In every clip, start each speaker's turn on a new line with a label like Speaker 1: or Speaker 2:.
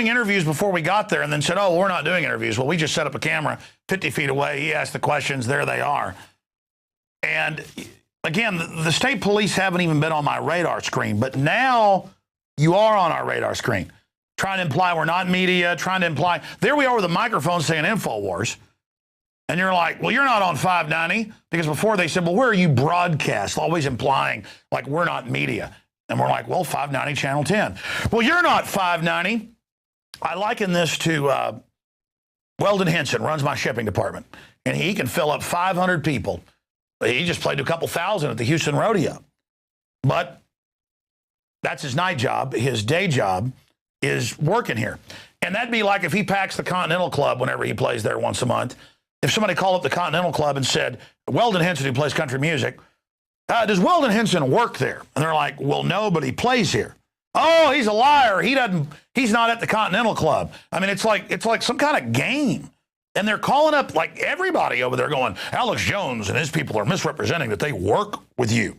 Speaker 1: doing interviews before we got there and then said, oh, we're not doing interviews. Well, we just set up a camera 50 feet away. He asked the questions. There they are. And again, the state police haven't even been on my radar screen, but now you are on our radar screen. Trying to imply we're not media, trying to imply, there we are with a microphone saying Infowars. And you're like, well, you're not on 590, because before they said, well, where are you broadcast? Always implying like we're not media. And we're like, well, 590 Channel 10. Well, you're not 590. I liken this to Weldon Henson, runs my shipping department. And he can fill up 500 people. He just played a couple thousand at the Houston Rodeo. But that's his night job. His day job is working here. And that'd be like if he packs the Continental Club whenever he plays there once a month. If somebody called up the Continental Club and said, Weldon Henson, who plays country music, does Weldon Henson work there? And they're like, well, no, but he plays here. Oh, he's a liar. He's not at the Continental Club. I mean, it's like some kind of game. And they're calling up like everybody over there going, Alex Jones and his people are misrepresenting that they work with you.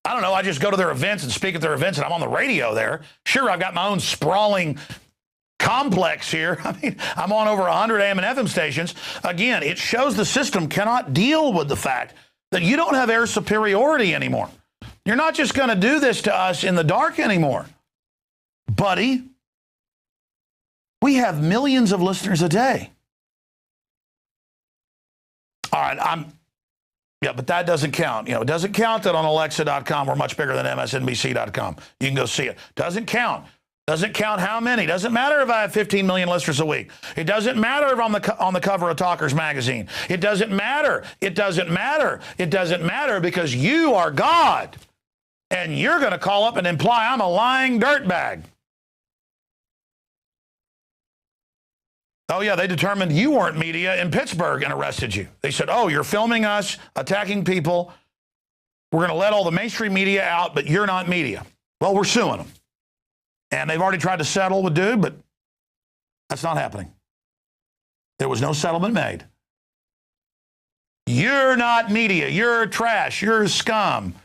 Speaker 1: I don't know. I just go to their events and speak at their events, and I'm on the radio there. Sure, I've got my own sprawling complex here. I mean, I'm on over 100 AM and FM stations. Again, it shows the system cannot deal with the fact that you don't have air superiority anymore. You're not just going to do this to us in the dark anymore. Buddy, we have millions of listeners a day. All right, yeah, but that doesn't count. You know, it doesn't count that on Alexa.com we're much bigger than MSNBC.com. You can go see it. Doesn't count. Doesn't count how many. Doesn't matter if I have 15 million listeners a week. It doesn't matter if I'm on the cover of Talkers magazine. It doesn't matter. It doesn't matter. It doesn't matter, because you are God. And you're going to call up and imply I'm a lying dirtbag. Oh, yeah, they determined you weren't media in Pittsburgh and arrested you. They said, oh, you're filming us, attacking people. We're going to let all the mainstream media out, but you're not media. Well, we're suing them. And they've already tried to settle with dude, but that's not happening. There was no settlement made. You're not media. You're trash. You're scum.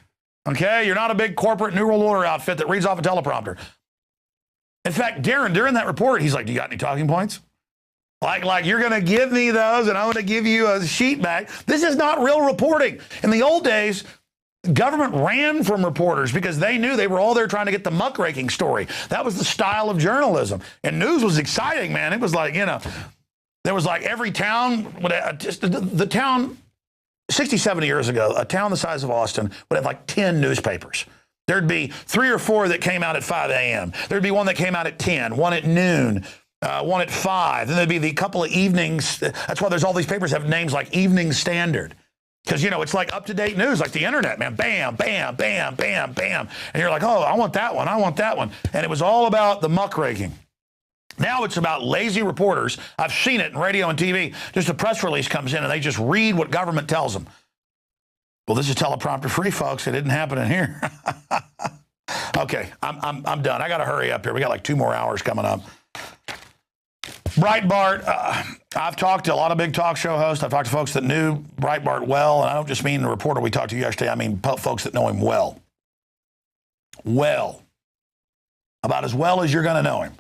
Speaker 1: Okay? You're not a big corporate New World Order outfit that reads off a teleprompter. In fact, Darren, during that report, he's like, do you got any talking points? Like you're going to give me those and I'm going to give you a sheet back. This is not real reporting. In the old days, government ran from reporters because they knew they were all there trying to get the muckraking story. That was the style of journalism. And news was exciting, man. It was like, you know, there was like every town, just the town, 60, 70 years ago, a town the size of Austin would have like 10 newspapers. There'd be 3 or 4 that came out at 5 a.m. There'd be one that came out at 10, one at noon, one at 5. Then there'd be the couple of evenings. That's why there's all these papers have names like Evening Standard. Because, you know, it's like up-to-date news, like the internet, man. Bam, bam, bam, bam, bam. And you're like, oh, I want that one. I want that one. And it was all about the muckraking. Now it's about lazy reporters. I've seen it in radio and TV. Just a press release comes in and they just read what government tells them. Well, this is teleprompter free, folks. It didn't happen in here. Okay, I'm done. I got to hurry up here. We got like 2 more hours coming up. Breitbart, I've talked to a lot of big talk show hosts. I've talked to folks that knew Breitbart well, and I don't just mean the reporter we talked to yesterday. I mean folks that know him well. Well. About as well as you're going to know him.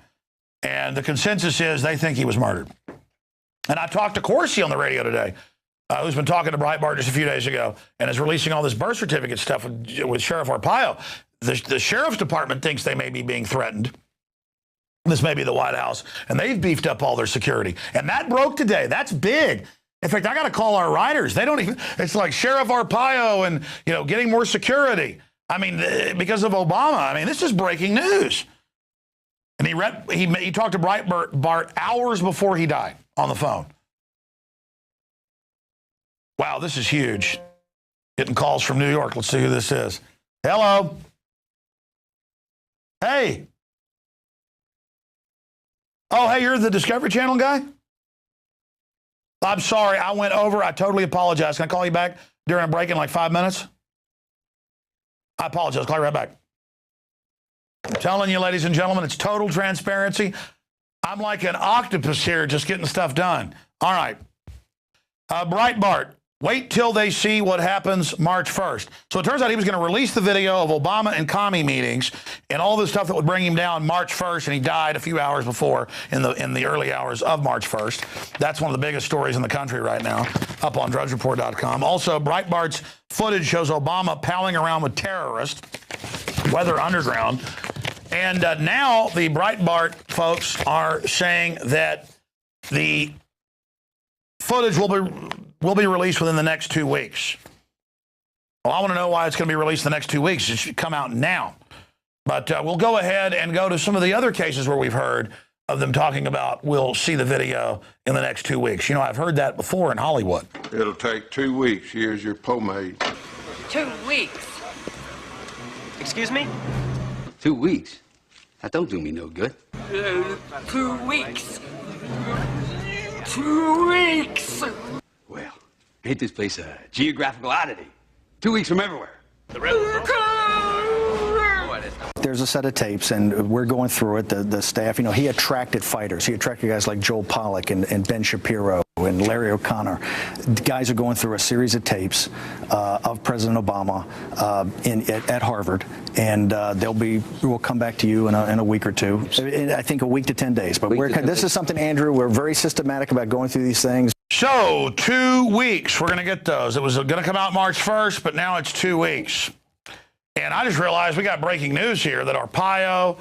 Speaker 1: And the consensus is they think he was murdered. And I talked to Corsi on the radio today, who's been talking to Breitbart just a few days ago and is releasing all this birth certificate stuff with Sheriff Arpaio. The sheriff's department thinks they may be being threatened. This may be the White House, and they've beefed up all their security. And that broke today. That's big. In fact, I got to call our writers. They don't even, it's like Sheriff Arpaio and, you know, getting more security. I mean, because of Obama. I mean, this is breaking news. And he talked to Breitbart hours before he died on the phone. Wow, this is huge. Getting calls from New York. Let's see who this is. Hello. Hey. Oh, hey, you're the Discovery Channel guy? I'm sorry, I went over. I totally apologize. Can I call you back during a break in like 5 minutes? I apologize. Call you right back. I'm telling you, ladies and gentlemen, it's total transparency. I'm like an octopus here just getting stuff done. All right. Breitbart, Wait till they see what happens March 1st. So it turns out he was going to release the video of Obama and commie meetings and all the stuff that would bring him down March 1st, and he died a few hours before in the early hours of March 1st. That's one of the biggest stories in the country right now, up on drudgereport.com. Also, Breitbart's footage shows Obama palling around with terrorists, Weather Underground. And now the Breitbart folks are saying that the footage will be released within the next 2 weeks. Well, I want to know why it's going to be released in the next 2 weeks. It should come out now. But we'll go ahead and go to some of the other cases where we've heard of them talking about we'll see the video in the next 2 weeks. You know, I've heard that before in Hollywood.
Speaker 2: It'll take 2 weeks. Here's your pomade.
Speaker 3: 2 weeks?
Speaker 4: Excuse me?
Speaker 5: 2 weeks? That don't do me no good.
Speaker 3: 2 weeks. 2 weeks.
Speaker 5: Well, ain't this place a geographical oddity? 2 weeks from everywhere.
Speaker 6: There's a set of tapes, and we're going through it. The staff, you know, he attracted fighters. He attracted guys like Joel Pollack and Ben Shapiro and Larry O'Connor. The guys are going through a series of tapes of President Obama at Harvard, and we'll come back to you in a week or two. I think a week to 10 days. But this is something, Andrew, we're very systematic about going through these things.
Speaker 1: So 2 weeks, we're going to get those. It was going to come out March 1st, but now it's 2 weeks. And I just realized we got breaking news here that Arpaio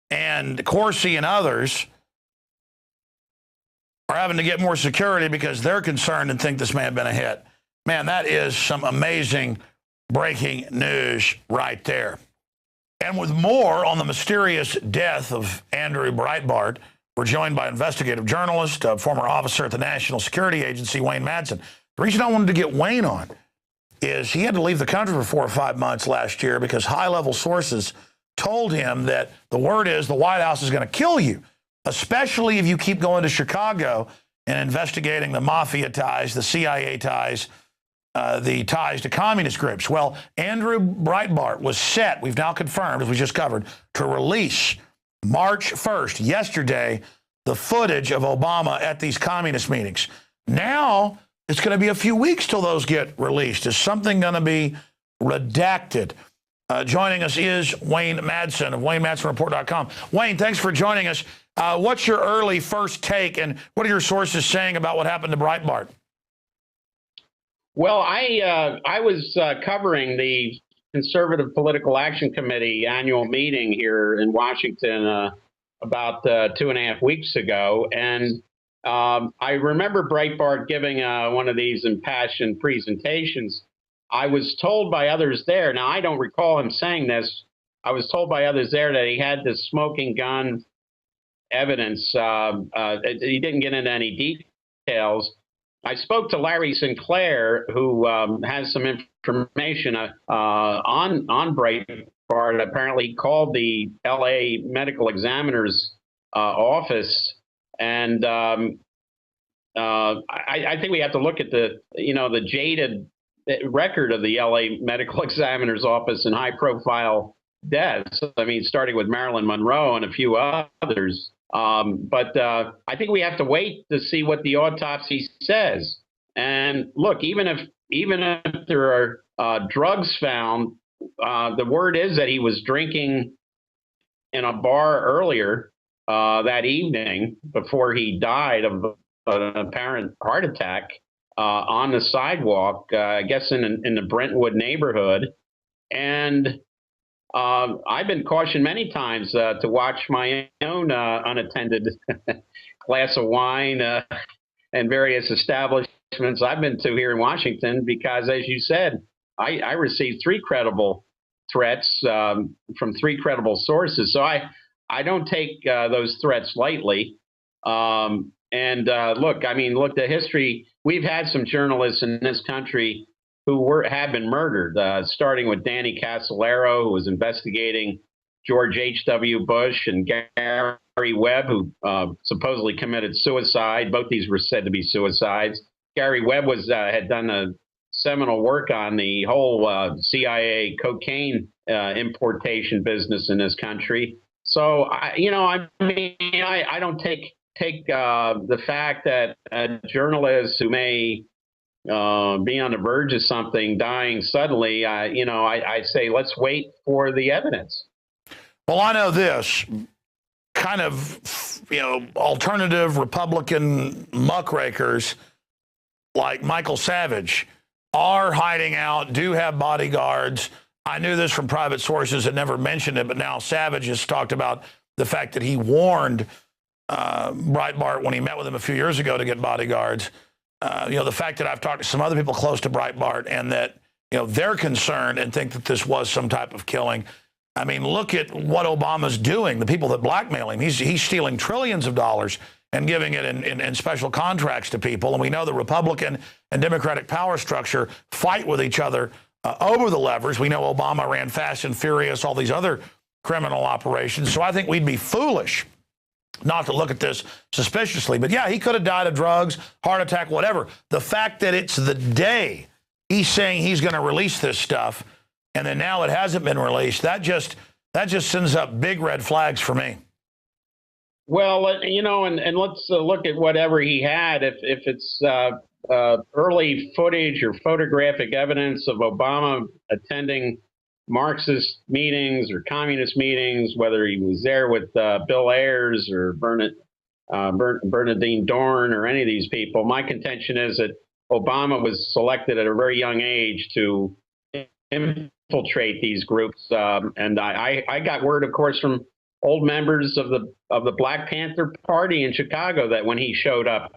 Speaker 1: and Corsi and others are having to get more security because they're concerned and think this may have been a hit. Man, that is some amazing breaking news right there. And with more on the mysterious death of Andrew Breitbart, we're joined by investigative journalist, former officer at the National Security Agency, Wayne Madsen. The reason I wanted to get Wayne on is he had to leave the country for 4 or 5 months last year because high-level sources told him that the word is the White House is going to kill you, especially if you keep going to Chicago and investigating the mafia ties, the CIA ties, the ties to communist groups. Well, Andrew Breitbart was set, we've now confirmed, as we just covered, to release March 1st, yesterday, the footage of Obama at these communist meetings. Now, it's going to be a few weeks till those get released. Is something going to be redacted? Joining us is Wayne Madsen of WayneMadsenReport.com. Wayne, thanks for joining us. What's your early first take, and what are your sources saying about what happened to Breitbart?
Speaker 7: Well, I was covering the Conservative Political Action Committee annual meeting here in Washington about 2.5 weeks ago, and I remember Breitbart giving one of these impassioned presentations. I was told by others there, now I don't recall him saying this, I was told by others there that he had the smoking gun evidence. He didn't get into any details. I spoke to Larry Sinclair, who has some information on Breitbart. Apparently, he called the L.A. Medical Examiner's office. And I think we have to look at the jaded record of the L.A. Medical Examiner's office in high-profile deaths. I mean, starting with Marilyn Monroe and a few others. But I think we have to wait to see what the autopsy says. And look, even if there are drugs found, the word is that he was drinking in a bar earlier that evening before he died of an apparent heart attack on the sidewalk, I guess in the Brentwood neighborhood. And I've been cautioned many times to watch my own unattended glass of wine and various establishments I've been to here in Washington, because, as you said, I received 3 credible threats from 3 credible sources. So I don't take those threats lightly. Look, the history, we've had some journalists in this country who have been murdered, starting with Danny Casolaro, who was investigating George H.W. Bush, and Gary Webb, who supposedly committed suicide. Both these were said to be suicides. Gary Webb had done a seminal work on the whole CIA cocaine importation business in this country. So, I don't take the fact that journalists who may be on the verge of something, dying suddenly, I say let's wait for the evidence.
Speaker 1: Well, I know this kind of, alternative Republican muckrakers like Michael Savage are hiding out, do have bodyguards. I knew this from private sources that never mentioned it, but now Savage has talked about the fact that he warned Breitbart when he met with him a few years ago to get bodyguards. The fact that I've talked to some other people close to Breitbart and that, they're concerned and think that this was some type of killing. I mean, look at what Obama's doing, the people that blackmail him. He's stealing trillions of dollars and giving it in special contracts to people. And we know the Republican and Democratic power structure fight with each other over the levers. We know Obama ran Fast and Furious, all these other criminal operations. So I think we'd be foolish not to look at this suspiciously. But yeah, he could have died of drugs, heart attack, whatever. The fact that it's the day he's saying he's going to release this stuff, and then now it hasn't been released, that just sends up big red flags for me.
Speaker 7: Well, and let's look at whatever he had. If it's early footage or photographic evidence of Obama attending Marxist meetings or communist meetings, whether he was there with Bill Ayers or Bernardine Dorn or any of these people, my contention is that Obama was selected at a very young age to infiltrate these groups. And I got word, of course, from old members of the Black Panther Party in Chicago that when he showed up,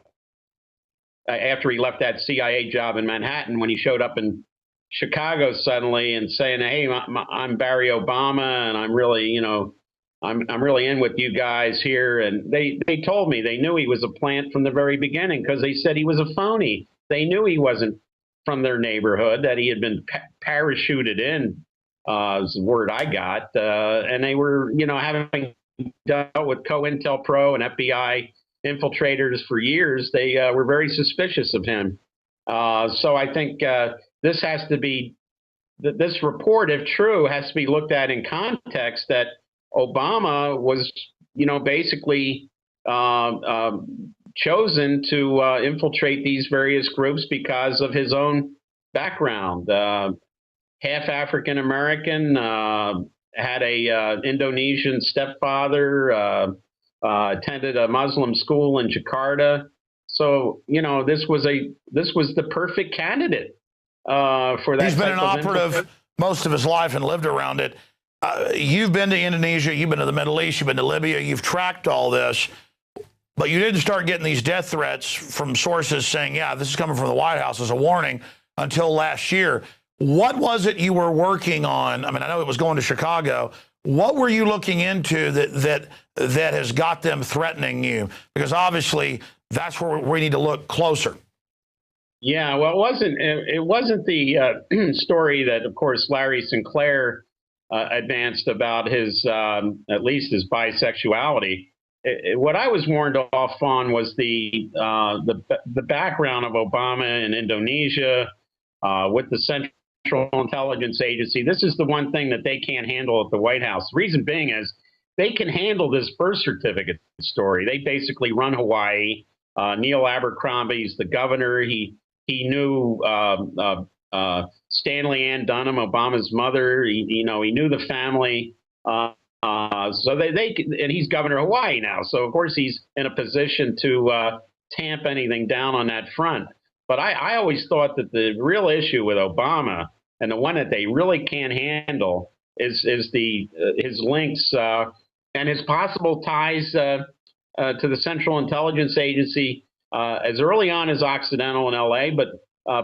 Speaker 7: after he left that CIA job in Manhattan, when he showed up in Chicago suddenly and saying, "Hey, I'm Barry Obama, and I'm really, I'm really in with you guys here," and they told me they knew he was a plant from the very beginning because they said he was a phony. They knew he wasn't from their neighborhood, that he had been parachuted in. Is the word I got, and they were, having dealt with COINTELPRO and FBI infiltrators for years, they were very suspicious of him. So I think this has to be, this report, if true, has to be looked at in context that Obama was, basically chosen to infiltrate these various groups because of his own background. Half African American, had a Indonesian stepfather, attended a Muslim school in Jakarta. So this was the perfect candidate for that.
Speaker 1: He's been an operative most of his life and lived around it. You've been to Indonesia, you've been to the Middle East, you've been to Libya, you've tracked all this, but you didn't start getting these death threats from sources saying, yeah, this is coming from the White House as a warning until last year. What was it you were working on? I mean, I know it was going to Chicago. What were you looking into that has got them threatening you? Because obviously that's where we need to look closer.
Speaker 7: Yeah, well, it wasn't the story that, of course, Larry Sinclair advanced about his, at least his bisexuality. What I was warned off on was the background of Obama in Indonesia with the Central Intelligence Agency. This is the one thing that they can't handle at the White House. The reason being is they can handle this birth certificate story. They basically run Hawaii. Neil Abercrombie's the governor. He knew Stanley Ann Dunham, Obama's mother. He knew the family. So they and he's governor of Hawaii now. So of course he's in a position to tamp anything down on that front. But I always thought that the real issue with Obama, and the one that they really can't handle, is his links and his possible ties to the Central Intelligence Agency as early on as Occidental in L.A., but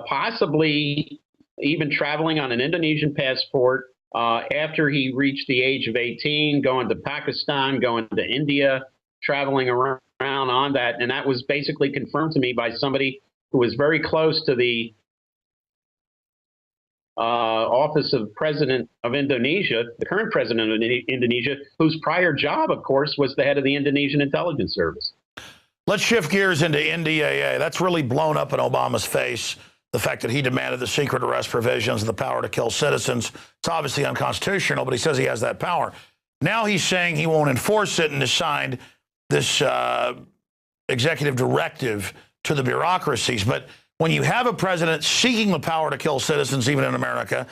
Speaker 7: possibly even traveling on an Indonesian passport after he reached the age of 18, going to Pakistan, going to India, traveling around on that. And that was basically confirmed to me by somebody who was very close to the office of president of Indonesia, the current president of Indonesia, whose prior job, of course, was the head of the Indonesian intelligence service.
Speaker 1: Let's shift gears into NDAA. That's really blown up in Obama's face, the fact that he demanded the secret arrest provisions and the power to kill citizens. It's obviously unconstitutional, but he says he has that power. Now he's saying he won't enforce it and has signed this executive directive to the bureaucracies. But when you have a president seeking the power to kill citizens, even in America,